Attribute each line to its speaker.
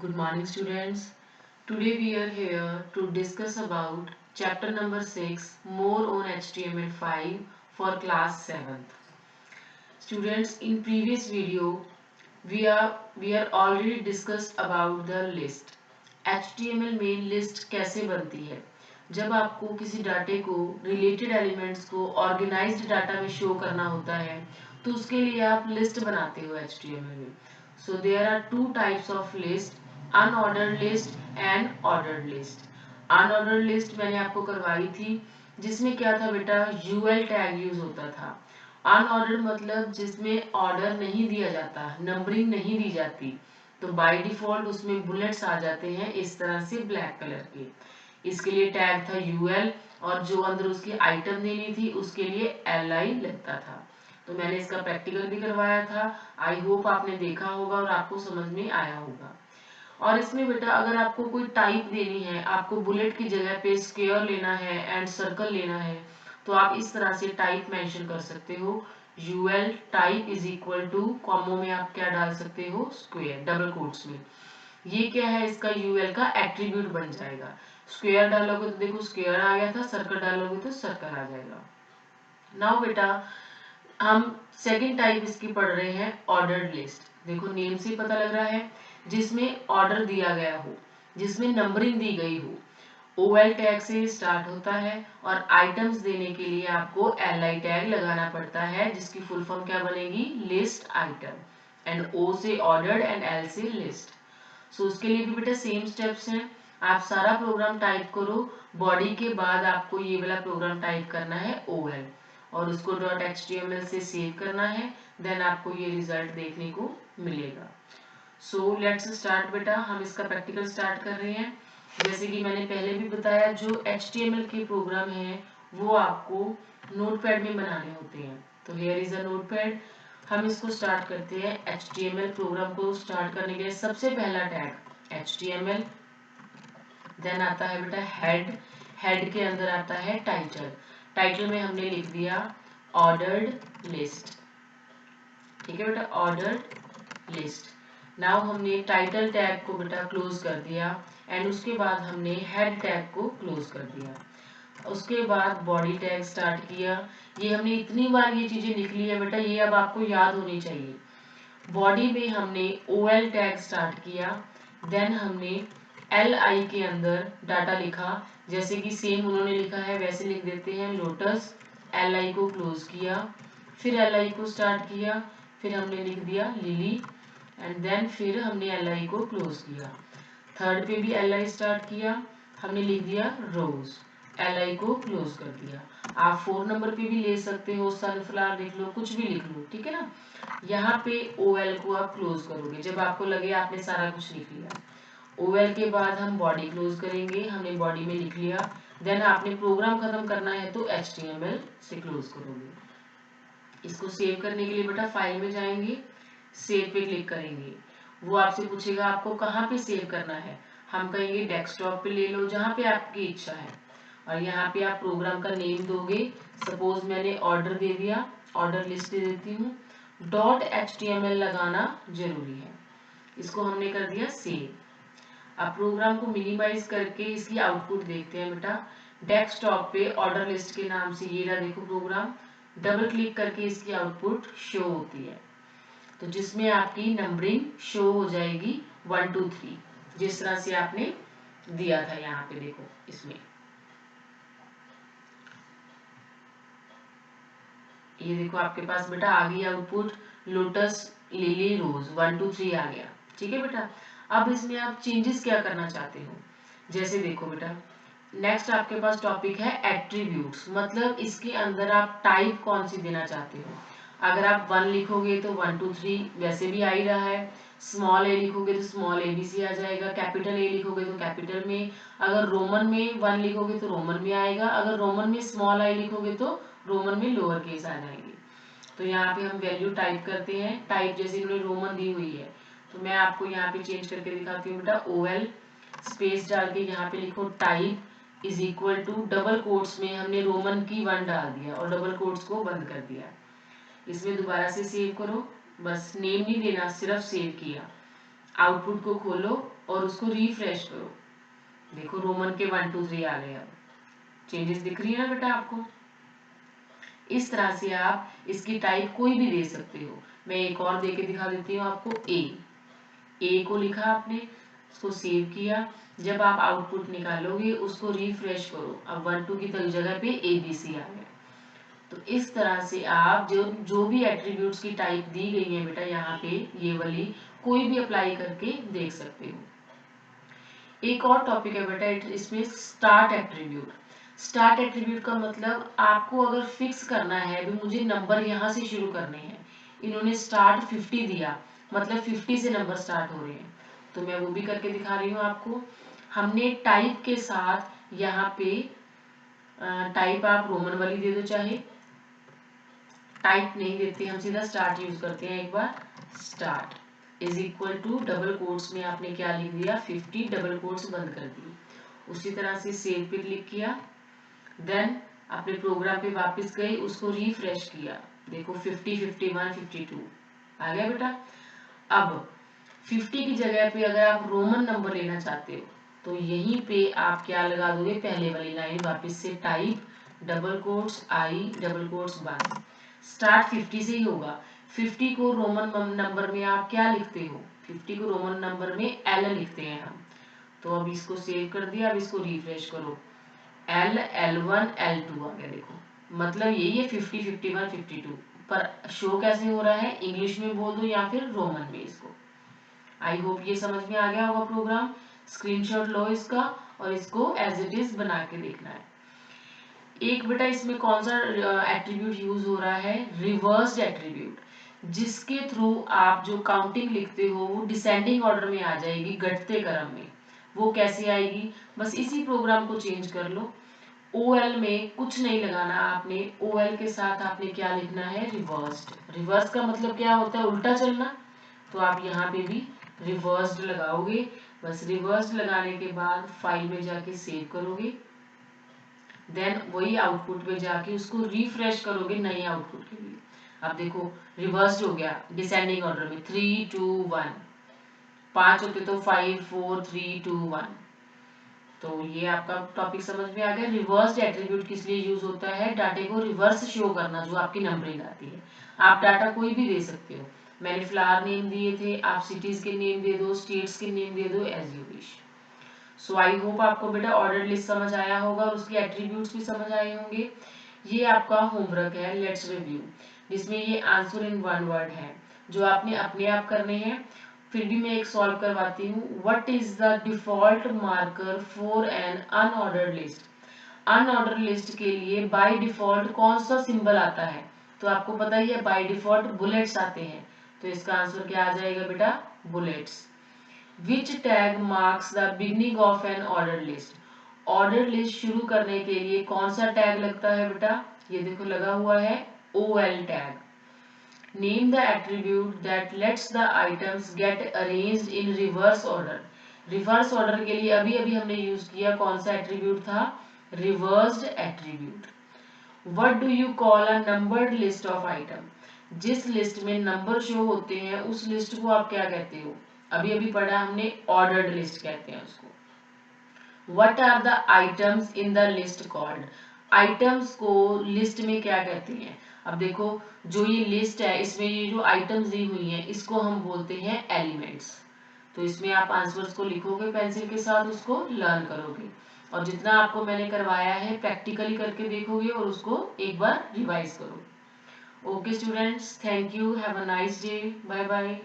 Speaker 1: Good morning, students. Today we are here to discuss about chapter number 6, more on HTML5 for class 7th. Students, in previous video we are already discussed about the list. HTML में list कैसे बनती है? जब आपको किसी डाटे को, related elements को ऑर्गेनाइज्ड डाटा में शो करना होता है तो उसके लिए आप लिस्ट बनाते हो HTML में. So there are two types of list, unordered list and ordered list. Unordered list मैंने आपको करवाई थी, जिसमें क्या था बेटा, UL टैग यूज होता था. अनऑर्डर्ड मतलब जिसमें ऑर्डर नहीं दिया जाता, नंबरिंग नहीं दी जाती, तो बाय डिफॉल्ट उसमें बुलेट्स आ जाते हैं इस तरह से ब्लैक कलर के. इसके लिए टैग था UL और जो अंदर उसकी आइटम देनी थी उसके लिए LI लगता था. तो मैंने इसका प्रैक्टिकल भी करवाया था. आई होप आपने देखा होगा और आपको समझ में आया होगा. और इसमें बेटा अगर आपको कोई टाइप देनी है, आपको बुलेट की जगह पे स्क्वायर लेना है एंड सर्कल लेना है, तो आप इस तरह से टाइप मेंशन कर सकते हो. UL type is equal to comma में आप क्या डाल सकते हो, स्क्वायर, डबल कोट्स में. ये क्या है, इसका UL का एट्रीब्यूट बन जाएगा. स्क्वायर डालोगे तो देखो स्क्वायर आ गया था, सर्कल डालोगे तो सर्कल आ जाएगा. नाउ बेटा हम सेकंड टाइप इसकी पढ़ रहे हैं, ऑर्डर्ड लिस्ट. देखो नेम से पता लग रहा है, जिसमें ऑर्डर दिया गया हो, जिसमें नंबरिंग दी गई हो. OL टैग से स्टार्ट होता है और आइटम्स देने के लिए आपको LI टैग लगाना पड़ता है, जिसकी फुल फॉर्म क्या बनेगी, लिस्ट आइटम. एंड O से ऑर्डर्ड एंड L से लिस्ट. सो उसके लिए भी बेटा सेम स्टेप्स हैं. आप सारा प्रोग्राम टाइप करो, बॉडी के बाद आपको ये वाला प्रोग्राम टाइप करना है OL और उसको .html से सेव करना है. देन आपको ये रिजल्ट देखने को मिलेगा. सो लेट्स स्टार्ट बेटा. हम इसका प्रैक्टिकल स्टार्ट कर रहे हैं. जैसे कि मैंने पहले भी बताया, जो HTML के प्रोग्राम हैं वो आपको नोटपैड में बनाने होते हैं. तो हियर इज अ नोटपैड. हम इसको स्टार्ट करते हैं. HTML प्रोग्राम को स्टार्ट करने के लिए सबसे पहला टैग HTML, देन आता है बेटा हेड. हेड के अंदर आता है टाइटल. टाइटल में हमने लिख दिया ऑर्डर्ड लिस्ट. ठीक है बेटा, ऑर्डर्ड लिस्ट. नाउ हमने टाइटल टैग को बेटा क्लोज कर दिया एंड उसके बाद हमने हेड टैग को क्लोज कर दिया. उसके बाद बॉडी टैग स्टार्ट किया. ये हमने इतनी बार ये चीजें लिख ली है बेटा, ये अब आपको याद होनी चाहिए. बॉडी में हमने OL टैग स्टार्ट किया, देन हमने LI के अंदर डाटा लिखा, जैसे कि सेम उन्होंने लिखा है वैसे लिख देते हैं, लोटस. LI को क्लोज किया, फिर LI को स्टार्ट किया, फिर हमने लिख दिया लिली एंड देन फिर हमने LI को क्लोज किया. थर्ड पे भी LI स्टार्ट किया, हमने लिख दिया रोज, LI को क्लोज कर दिया. आप 4 नंबर पे भी ले सकते हो, सनफ्लावर लिख लो, कुछ भी लिख लो, ठीक है ना. यहाँ पे OL को आप क्लोज करोगे जब आपको लगे आपने सारा कुछ लिख लिया. OL के बाद हम बॉडी क्लोज करेंगे, हमने बॉडी में लिख लिया. देन आपने प्रोग्राम खत्म करना है तो HTML से क्लोज करोगे. इसको सेव करने के लिए बेटा फाइल में जाएंगे, सेव पे क्लिक करेंगे. वो आपसे पूछेगा आपको कहाँ पे सेव करना है. हम कहेंगे डेस्कटॉप पे ले लो, जहाँ पे आपकी इच्छा है. और यहाँ पे आप प्रोग्राम का नेम दोगे. सपोज मैंने ऑर्डर दे दिया, ऑर्डर लिस्ट दे देती हूँ. .html लगाना जरूरी है. इसको हमने कर दिया सेव. अब प्रोग्राम को मिनिमाइज करके इसकी आउटपुट देखते हैं बेटा. डेस्कटॉप पे ऑर्डर लिस्ट के नाम से ये रहा देखो प्रोग्राम. डबल क्लिक करके इसकी आउटपुट शो होती है, तो जिसमें आपकी नंबरिंग शो हो जाएगी 1 2 3, जिस तरह से आपने दिया था. यहाँ पे देखो, इसमें ये देखो आपके पास बेटा आ गई आउटपुट, लोटस लिली रोज 1 2 3 आ गया. ठीक है बेटा. अब इसमें आप चेंजेस क्या करना चाहते हो, जैसे देखो बेटा नेक्स्ट आपके पास टॉपिक है एट्रीब्यूट्स. मतलब इसके अंदर आप टाइप कौन सी देना चाहते हो. अगर आप 1 लिखोगे तो 1 2 3 वैसे भी आ ही रहा है. स्मॉल a लिखोगे तो स्मॉल ABC आ जाएगा. कैपिटल A लिखोगे तो कैपिटल में. अगर रोमन में 1 लिखोगे तो रोमन में आएगा. अगर रोमन में स्मॉल I लिखोगे तो रोमन में लोअर केस आ जाएंगे. तो यहाँ पे हम वैल्यू टाइप करते हैं. टाइप जैसे इन्होंने रोमन दी हुई है, तो मैं आपको यहाँ पे चेंज करके दिखाती हूँ बेटा. OL स्पेस डाल के यहाँ पे लिखो type is equal to, double quotes में हमने रोमन की 1 डाल दिया और डबल कोट्स को बंद कर दिया. इसमें दोबारा से सेव करो, बस नेम नहीं देना, सिर्फ सेव किया. आउटपुट को खोलो और उसको रिफ्रेश करो, देखो रोमन के 1 2 3 आ गए। अब चेंजेस दिख रही है ना बेटा आपको। इस तरह से आप इसकी टाइप कोई भी दे सकते हो। मैं एक और दे के दिखा देती हूँ आपको। ए को लिखा आपने, उसको सेव किया, जब आप आउटपुट निकालोगे उसको रिफ्रेश करो, अब 1 2 की जगह पे ABC आ गया। तो इस तरह से आप जो भी एट्रीब्यूट्स की टाइप दी गई है बेटा यहाँ पे ये वाली, कोई भी अप्लाई करके देख सकते हो। एक और टॉपिक है बेटा इसमें स्टार्ट एट्रीब्यूट। स्टार्ट एट्रीब्यूट का मतलब आपको अगर फिक्स करना है भी मुझे नंबर यहाँ से शुरू करने हैं, इन्होंने स्टार्ट 50 दिया मतलब 50 से नंबर स्टार्ट हो रहे हैं, तो मैं वो भी करके दिखा रही हूँ आपको। हमने टाइप के साथ यहाँ पे टाइप आप रोमन वाली दे दो, चाहे टाइप नहीं देते हम सीधा स्टार्ट यूज करते हैं। एक बार start is equal to double quotes में आपने क्या लिख दिया 50, डबल कोट्स बंद कर दिए। उसी तरह से सेव पे क्लिक किया, देन अपने प्रोग्राम पे वापस गए, उसको रिफ्रेश किया, देखो 50 51 52 आ गया बेटा। अब 50 की जगह पे अगर आप रोमन नंबर लेना चाहते हो तो यहीं पे आप क्या लगा दोगे, पहले वाली लाइन वापस से type double quotes I double quotes बंद। स्टार्ट 50 से ही होगा। 50 को रोमन नंबर में आप क्या लिखते हो, 50 को रोमन नंबर में एल लिखते हैं हम। तो अब इसको सेव कर दिया, अब इसको रिफ्रेश करो, एल L1 L2 आ गया। देखो मतलब यही है 50 51 52, पर शो कैसे हो रहा है, इंग्लिश में बोल दो या फिर रोमन में। इसको आई होप ये समझ में आ गया होगा प्रोग्राम। स्क्रीनशॉट लो इसका और इसको एज इट इज बना के देखना है। एक बेटा इसमें कौन सा एट्रीब्यूट यूज हो रहा है, रिवर्स्ड एट्रीब्यूट, जिसके थ्रू आप जो काउंटिंग लिखते हो वो डिसेंडिंग ऑर्डर में आ जाएगी, घटते क्रम में। वो कैसे आएगी, बस इसी प्रोग्राम को चेंज कर लो। OL में कुछ नहीं लगाना आपने, OL के साथ आपने क्या लिखना है, रिवर्स्ड। रिवर्स का मतलब क्या होता है, उल्टा चलना, तो आप यहाँ पे भी रिवर्स्ड लगाओगे। बस रिवर्स्ड लगाने के बाद फाइल में जाके सेव करोगे, देन वही आउटपुट पे जाके उसको रिफ्रेश करोगे नए आउटपुट के लिए। अब देखो रिवर्स्ड हो गया डिसेंडिंग ऑर्डर में 3 2 1, 5 होते तो 5 4 3 2 1। तो ये आपका टॉपिक समझ में आ गया। रिवर्स्ड एट्रीब्यूट किस लिए यूज होता है, डाटे को रिवर्स शो करना, जो आपकी नंबरिंग आती है। आप डाटा कोई भी दे सकते हो, मैंने फ्लावर नेम दिए थे, आप सिटीज के नेम दे दो, स्टेट्स के नेम दे दो, as you wish. So I hope आपको बेटा ऑर्डर लिस्ट समझ आया होगा और उसके एट्रीब्यूट्स भी समझ आए होंगे। ये आपका होमवर्क है, लेट्स रिव्यू, जिसमें ये आंसर इन वन वर्ड है जो आपने अपने आप करने हैं। फिर भी मैं एक सॉल्व करवाती हूँ। What is the default marker for an unordered list. Unorder list के लिए बाय डिफॉल्ट कौन सा सिंबल आता है, तो आपको पता ही है बाय डिफॉल्ट बुलेट्स आते हैं, तो इसका आंसर क्या आ जाएगा बेटा, bullets. Which tag marks the beginning of an ordered list? Order list शुरू करने के लिए कौन सा टैग लगता है बेटा, ये देखो लगा हुआ है OL tag. Name the attribute that lets the items get arranged in reverse order. Reverse order के लिए अभी अभी हमने यूज किया कौन सा एट्रीब्यूट था, reversed attribute. What do you call a numbered list of item. जिस लिस्ट में नंबर शो होते हैं उस लिस्ट को आप क्या कहते हो, अभी अभी पढ़ा हमने, ऑर्डर्ड लिस्ट कहते हैं उसको। What are the items in the list called? Items को लिस्ट में क्या कहते हैं। अब देखो जो ये लिस्ट है इसमें ये जो आइटम्स दी हुई हैं इसको हम बोलते हैं एलिमेंट्स। तो इसमें आप आंसर्स को लिखोगे पेंसिल के साथ, उसको लर्न करोगे और जितना आपको मैंने करवाया है प्रैक्टिकली करके देखोगे और उसको एक बार रिवाइज करो। Okay students, thank you, have a nice day, bye bye.